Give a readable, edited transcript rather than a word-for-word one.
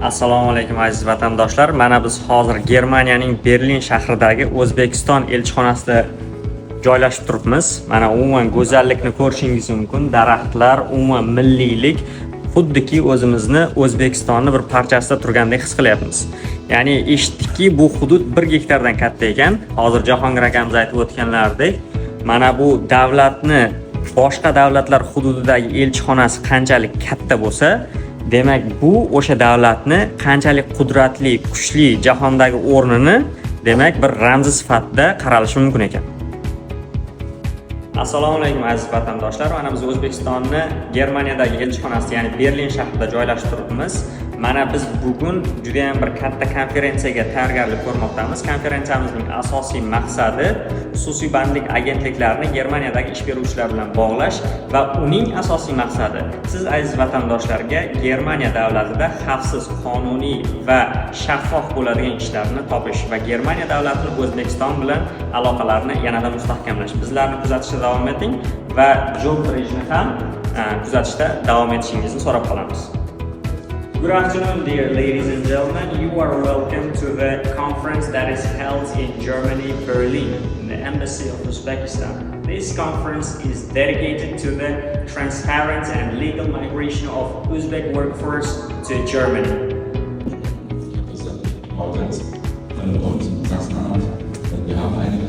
Assalomu alaykum aziz vatandoshlar. Mana biz hozir Germaniyaning Berlin shahridagi O'zbekiston elchixonasida joylashib turibmiz. Mana umuman go'zallikni ko'rishingiz mumkin. Daraxtlar, umuman milliylik, xuddiki o'zimizni O'zbekistonni bir parchasida turgandek his qilyapmiz. Ya'ni eshitdikki, bu hudud 1 gektardan katta ekan. Hozir Jahongir akamiz aytib o'tganlaridek, mana bu davlatni boshqa davlatlar hududidagi elchixonasi qanchalik katta bo'lsa, demak bu o'sha davlatni qanchalik qudratli, kuchli jahondagi o'rnini demak bir ramzi sifatida qaralishi mumkin ekan. Assalomu alaykum aziz vatandoshlar. Mana biz O'zbekistonni Germaniyadagi elchixonasi, ya'ni Berlin shahrida joylashib turibmiz. Mana biz bugun juda ham bir katta konferensiyaga tayyorgarlik ko'rmoqdamiz. Konferensiyamizning asosiy maqsadi xususiy bandlik agentliklarini Germaniyadagi ish beruvchilar bilan bog'lash va uning asosiy maqsadi siz aziz vatandoshlarga Germaniya davlatida xavfsiz, qonuniy va shaffof bo'ladigan ishlarni topish va Germaniya davlatining O'zbekiston bilan aloqalarini yanada mustahkamlash. Bizlarni kuzatishda davom eting va job rejini ham kuzatishda davom etishingizni so'rab qolamiz. Good afternoon, dear ladies and gentlemen. You are welcome to the conference that is held in Germany, Berlin, in the Embassy of Uzbekistan. This conference is dedicated to the transparent and legal migration of Uzbek workforce to Germany. Und Sachsen-Anhalt. Wir haben eine